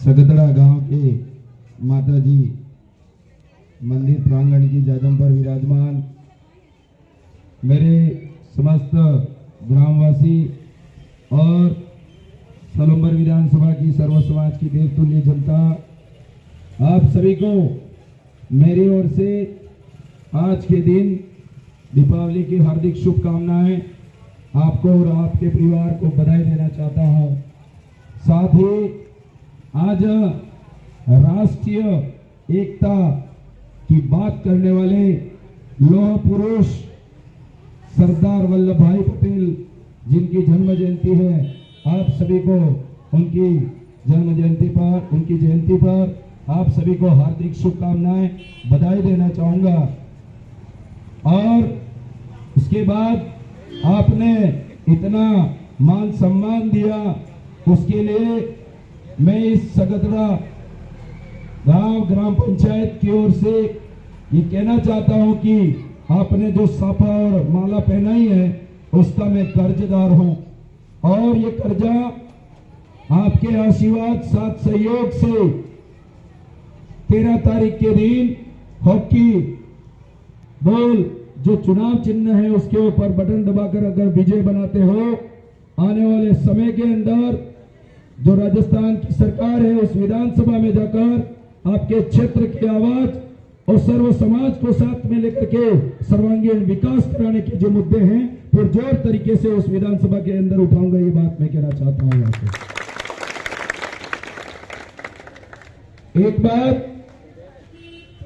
सगतड़ा गांव के माताजी मंदिर प्रांगण की जाजम पर विराजमान मेरे समस्त ग्रामवासी और सलुम्बर विधानसभा की सर्व समाज की देवतुल्य जनता, आप सभी को मेरी ओर से आज के दिन दीपावली की हार्दिक शुभकामनाएं। आपको और आपके परिवार को बधाई देना चाहता हूं। साथ ही आज राष्ट्रीय एकता की बात करने वाले लौह पुरुष सरदार वल्लभ भाई पटेल जिनकी जन्म जयंती है, आप सभी को उनकी जन्म जयंती पर, उनकी जयंती पर आप सभी को हार्दिक शुभकामनाएं, बधाई देना चाहूंगा। और उसके बाद आपने इतना मान सम्मान दिया, उसके लिए मैं इस सगतड़ा गांव ग्राम पंचायत की ओर से ये कहना चाहता हूं कि आपने जो साफा और माला पहनाई है उसका मैं कर्जदार हूं, और ये कर्जा आपके आशीर्वाद साथ सहयोग से 13 तारीख के दिन हॉकी बॉल जो चुनाव चिन्ह है उसके ऊपर बटन दबाकर अगर विजय बनाते हो, आने वाले समय के अंदर जो राजस्थान की सरकार है उस विधानसभा में जाकर आपके क्षेत्र की आवाज और सर्व समाज को साथ में लेकर के सर्वांगीण विकास कराने के जो मुद्दे हैं पुरजोर तरीके से उस विधानसभा के अंदर उठाऊंगा। ये बात मैं कहना चाहता हूं। एक बात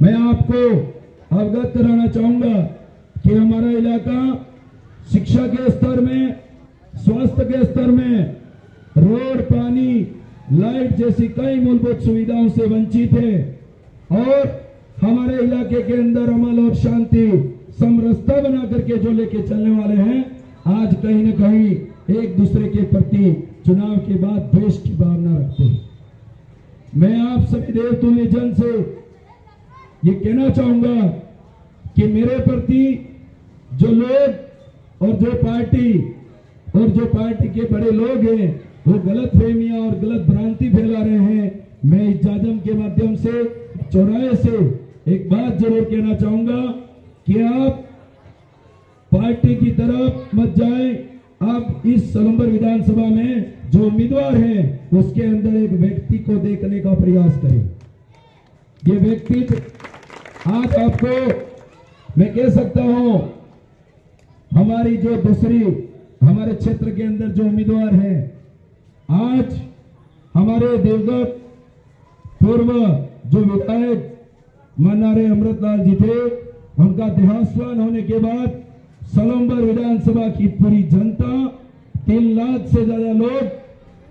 मैं आपको अवगत कराना चाहूंगा कि हमारा इलाका शिक्षा के स्तर में, स्वास्थ्य के स्तर में, रोड, पानी, लाइट जैसी कई मूलभूत सुविधाओं से वंचित है, और हमारे इलाके के अंदर अमल और शांति समरसता बना करके जो लेके चलने वाले हैं, आज कहीं न कहीं एक दूसरे के प्रति चुनाव के बाद द्वेष की भावना रखते हैं। मैं आप सभी देवतुल्य जन से ये कहना चाहूंगा कि मेरे प्रति जो लोग और जो पार्टी के बड़े लोग हैं वो गलत फहमियां और गलत भ्रांति फैला रहे हैं। मैं इस जाजम के माध्यम से, चौराहे से एक बात जरूर कहना चाहूंगा कि आप पार्टी की तरफ मत जाएं। आप इस सलुम्बर विधानसभा में जो उम्मीदवार हैं उसके अंदर एक व्यक्ति को देखने का प्रयास करें। ये व्यक्ति आज आपको मैं कह सकता हूं, हमारी जो दूसरी हमारे क्षेत्र के अंदर जो उम्मीदवार हैं, आज हमारे देवगढ़ पूर्व जो विधायक मन्नारे अमृतलाल जी थे, उनका देहांतवान होने के बाद सलुम्बर विधानसभा की पूरी जनता, 3 लाख से ज्यादा लोग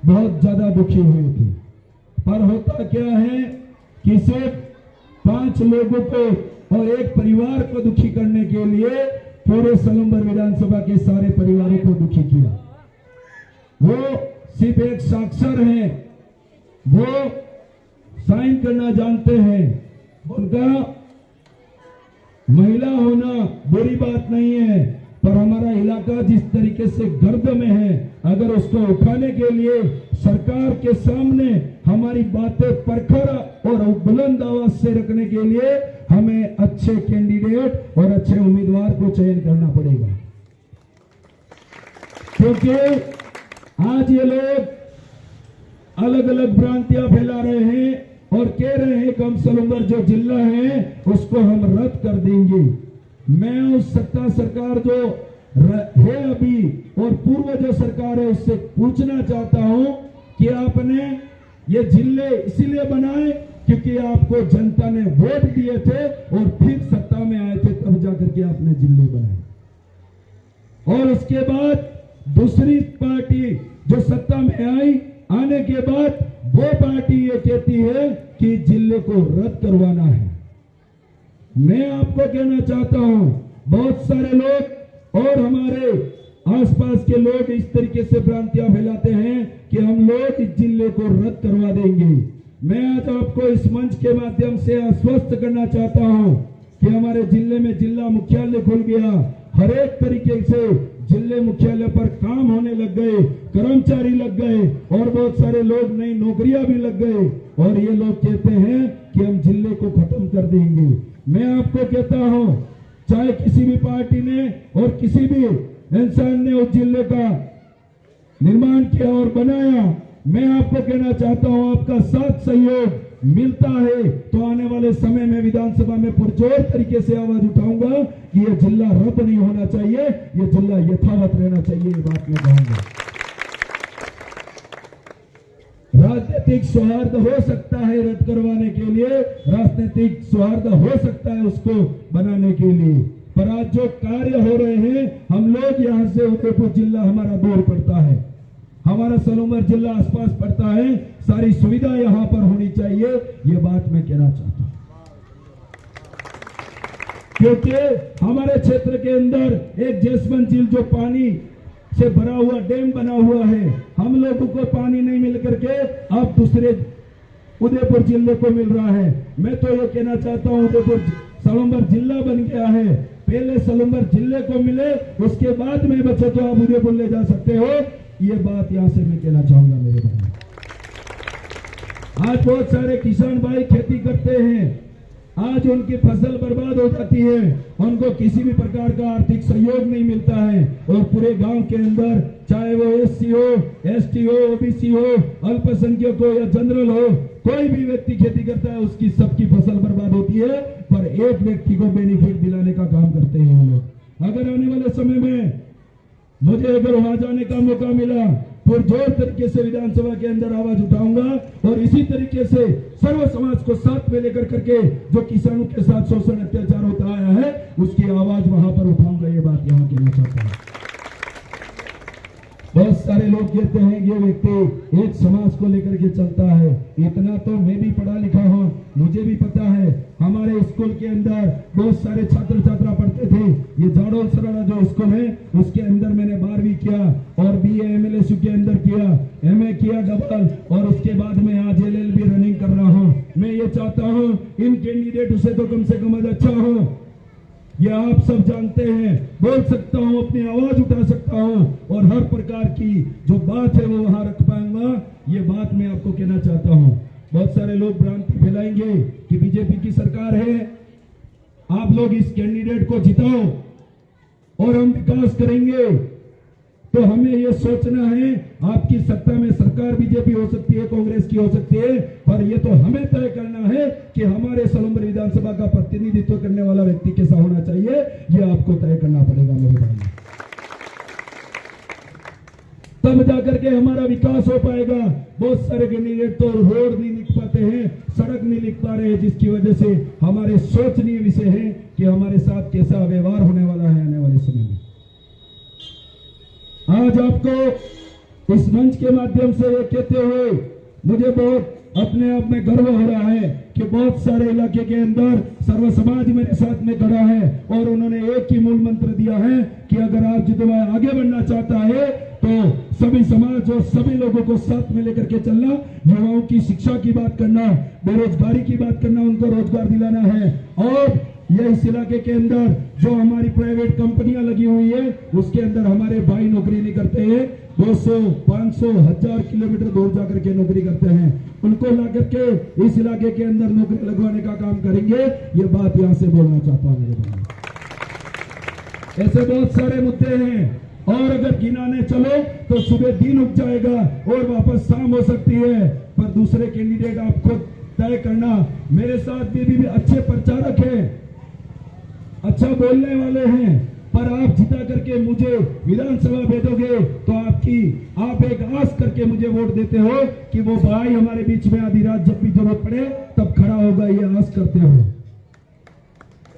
बहुत ज्यादा दुखी हुए थे। पर होता क्या है कि सिर्फ 5 लोगों को और एक परिवार को दुखी करने के लिए पूरे सलुम्बर विधानसभा के सारे परिवारों को दुखी किया। वो सिर्फ एक साक्षर हैं, वो साइन करना जानते हैं, उनका महिला होना बुरी बात नहीं है, पर हमारा इलाका जिस तरीके से गर्द में है, अगर उसको उठाने के लिए सरकार के सामने हमारी बातें परखर और बुलंद आवाज से रखने के लिए हमें अच्छे कैंडिडेट और अच्छे उम्मीदवार को चयन करना पड़ेगा। क्योंकि आज ये लोग अलग अलग भ्रांतियां फैला रहे हैं और कह रहे हैं कि हम सलुम्बर जो जिला है उसको हम रद्द कर देंगे। मैं उस सत्ता सरकार जो है अभी और पूर्व जो सरकार है उससे पूछना चाहता हूं कि आपने ये जिले इसीलिए बनाए क्योंकि आपको जनता ने वोट दिए थे और फिर सत्ता में आए थे, तब जाकर के आपने जिले बनाए। और उसके बाद दूसरी पार्टी जो सत्ता में आई, आने के बाद वो पार्टी ये कहती है कि जिले को रद्द करवाना है। मैं आपको कहना चाहता हूं, बहुत सारे लोग और हमारे आसपास के लोग इस तरीके से भ्रांतियां फैलाते हैं कि हम लोग इस जिले को रद्द करवा देंगे। मैं आज आपको इस मंच के माध्यम से आश्वस्त करना चाहता हूं कि हमारे जिले में जिला मुख्यालय खुल गया। हर एक तरीके से जिले मुख्यालय पर काम होने लग गए, कर्मचारी लग गए और बहुत सारे लोग नई नौकरियां भी लग गए और ये लोग कहते हैं कि हम जिले को खत्म कर देंगे। मैं आपको कहता हूं, चाहे किसी भी पार्टी ने और किसी भी इंसान ने उस जिले का निर्माण किया और बनाया, मैं आपको कहना चाहता हूं, आपका साथ सहयोग मिलता है तो आने वाले समय में विधानसभा में पुरजोर तरीके से आवाज उठाऊंगा कि यह जिला रद्द नहीं होना चाहिए, यह जिला यथावत रहना चाहिए। ये बात मैं कहूंगा। राजनीतिक सौहार्द हो सकता है रद्द करवाने के लिए, राजनीतिक सौहार्द हो सकता है उसको बनाने के लिए, पर आज जो कार्य हो रहे हैं, हम लोग यहां से उदयपुर जिला हमारा दूर पड़ता है, हमारा सलूमर जिला आसपास पड़ता है, सारी सुविधा यहां पर होनी चाहिए। ये बात मैं कहना चाहता हूं क्योंकि हमारे क्षेत्र के अंदर एक जसवंत झील जो पानी से भरा हुआ डैम बना हुआ है, हम लोगों को पानी नहीं मिल करके अब दूसरे उदयपुर जिले को मिल रहा है। मैं तो ये कहना चाहता हूं, उदयपुर सलूमर जिला बन गया है, पहले सलूमर जिले को मिले, उसके बाद में बचे तो आप उदयपुर ले जा सकते हो। ये बात यहां से मैं कहना चाहूंगा मेरे भाई। आज बहुत सारे किसान भाई खेती करते हैं, आज उनकी फसल बर्बाद हो जाती है, उनको किसी भी प्रकार का आर्थिक सहयोग नहीं मिलता है और पूरे गांव के अंदर चाहे वो एससी हो, एसटी हो, ओबीसी हो, अल्पसंख्यक हो या जनरल हो, कोई भी व्यक्ति खेती करता है, उसकी सबकी फसल बर्बाद होती है, पर एक व्यक्ति को बेनिफिट दिलाने का काम करते हैं ये लोग। अगर आने वाले समय में मुझे अगर वहां जाने का मौका मिला तो जोर तरीके से विधानसभा के अंदर आवाज उठाऊंगा और इसी तरीके से सर्व समाज को साथ में लेकर करके जो किसानों के साथ शोषण अत्याचार होता आया है उसकी आवाज वहां पर उठाऊंगा। ये बात यहां कहना चाहता हूं। बहुत सारे लोग कहते हैं ये व्यक्ति एक समाज को लेकर के चलता है, इतना तो मैं भी पढ़ा लिखा हूं, मुझे भी पता है। हमारे स्कूल के अंदर बहुत सारे छात्र छात्रा पढ़ते थे, ये जाडोल सराड़ा जो स्कूल है उसके अंदर मैंने 12वीं किया और BA MLSU के अंदर किया, MA किया डबल और उसके बाद में आज LLB रनिंग कर रहा हूं। मैं ये चाहता हूं इन कैंडिडेट से तो कम से कम अच्छा हो, ये आप सब जानते हैं, बोल सकता हूं, अपनी आवाज उठा सकता हूं और हर प्रकार की जो बात है वो वहां रख पाऊंगा। ये बात मैं आपको कहना चाहता हूं। बहुत सारे लोग भ्रांति फैलाएंगे कि बीजेपी की सरकार है, आप लोग इस कैंडिडेट को जिताओ और हम विकास करेंगे। तो हमें यह सोचना है, आपकी सत्ता में सरकार बीजेपी हो सकती है, कांग्रेस की हो सकती है, पर यह तो हमें तय करना है कि हमारे सलूमर विधानसभा का प्रतिनिधित्व करने वाला व्यक्ति कैसा होना चाहिए, यह आपको तय करना पड़ेगा मेरे भाई। तब जाकर के हमारा विकास हो पाएगा। बहुत सारे कैंडिडेट तो रोड नहीं लिख पाते हैं, सड़क नहीं लिख पा रहे हैं, जिसकी वजह से हमारे सोचनीय विषय है कि हमारे साथ कैसा व्यवहार होने वाला है आने वाले समय में। आज आपको इस मंच के माध्यम से ये कहते हुए मुझे बहुत अपने आप में गर्व हो रहा है कि बहुत सारे इलाके के अंदर सर्व समाज मेरे साथ में खड़ा है और उन्होंने एक ही मूल मंत्र दिया है कि अगर आप जितना आगे बढ़ना चाहता है तो सभी समाज और सभी लोगों को साथ में लेकर के चलना, युवाओं की शिक्षा की बात करना, बेरोजगारी की बात करना, उनको रोजगार दिलाना है। और यह इस इलाके के अंदर जो हमारी प्राइवेट कंपनियां लगी हुई है उसके अंदर हमारे भाई नौकरी नहीं करते हैं, 200, 500, 1000 किलोमीटर दूर जाकर के नौकरी करते हैं, उनको ला करके इस इलाके के अंदर नौकरी लगवाने का काम करेंगे। ये बात यहां से बोलना चाहता हूं मेरे भाई। ऐसे बहुत सारे मुद्दे हैं और अगर गिनाने चलो तो सुबह दिन उग जाएगा और वापस शाम हो सकती है, पर दूसरे कैंडिडेट आप खुद तय करना। मेरे साथ भी अच्छे प्रचारक हैं, अच्छा बोलने वाले हैं, पर आप जिता करके मुझे विधानसभा भेजोगे तो आप एक आस करके मुझे वोट देते हो कि वो भाई हमारे बीच में आधी रात जब भी जरूरत पड़े तब खड़ा होगा, ये आस करते हो।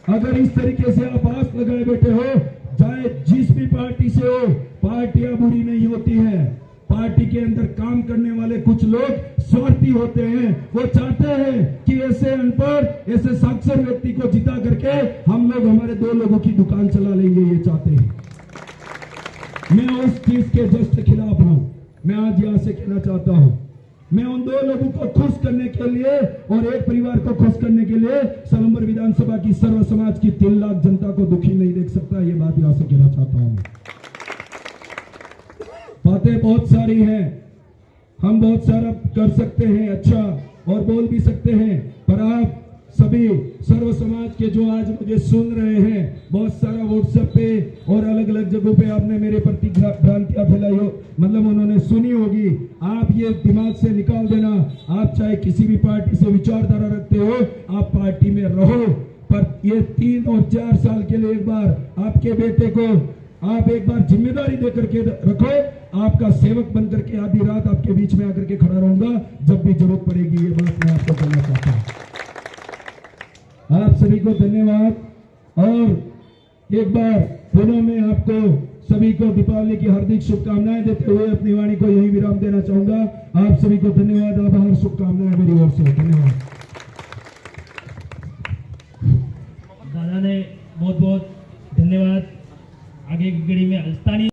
अगर इस तरीके से आप आस लगाए बैठे हो, चाहे जिस भी पार्टी से हो, पार्टियां बुरी नहीं होती है, पार्टी के अंदर काम करने वाले कुछ लोग स्वार्थी होते हैं। वो चाहते हैं कि ऐसे अनपढ़, ऐसे साक्षर व्यक्ति को जिता करके हम लोग हमारे 2 लोगों की दुकान चला लेंगे, ये चाहते हैं। मैं उस चीज के जस्ट खिलाफ हूं। मैं आज यहां से कहना चाहता हूं, मैं उन 2 लोगों को खुश करने के लिए और एक परिवार को खुश करने के लिए सलूमर विधानसभा की सर्व समाज की 3 लाख जनता को दुखी नहीं देख सकता। ये बात यहां से कहना चाहता हूं। बातें बहुत सारी हैं, हम बहुत सारा कर सकते हैं अच्छा और बोल भी सकते हैं, पर आप सभी सर्व समाज के जो आज मुझे सुन रहे हैं, बहुत सारा व्हाट्सएप पे और अलग अलग जगहों पे आपने मेरे प्रति भ्रांतियां फैलाई हो, मतलब उन्होंने सुनी होगी। आप ये दिमाग से निकाल देना, आप चाहे किसी भी पार्टी से विचारधारा रखते हो, आप पार्टी में रहो, पर ये 3 और 4 साल के लिए एक बार आपके बेटे को आप एक बार जिम्मेदारी देकर के रखो। आपका सेवक बनकर के आधी रात आपके बीच में आकर के खड़ा रहूंगा जब भी जरूरत पड़ेगी। ये बात मैं आपको कहना चाहता हूं। आप सभी को धन्यवाद, और एक बार पुनः मैं आपको सभी को दीपावली की हार्दिक शुभकामनाएं देते हुए अपनी वाणी को यही विराम देना चाहूंगा। आप सभी को धन्यवाद, आभार, शुभकामनाएं मेरी ओर से। धन्यवाद। दादा ने बहुत बहुत धन्यवाद। आगे की कड़ी में स्थानीय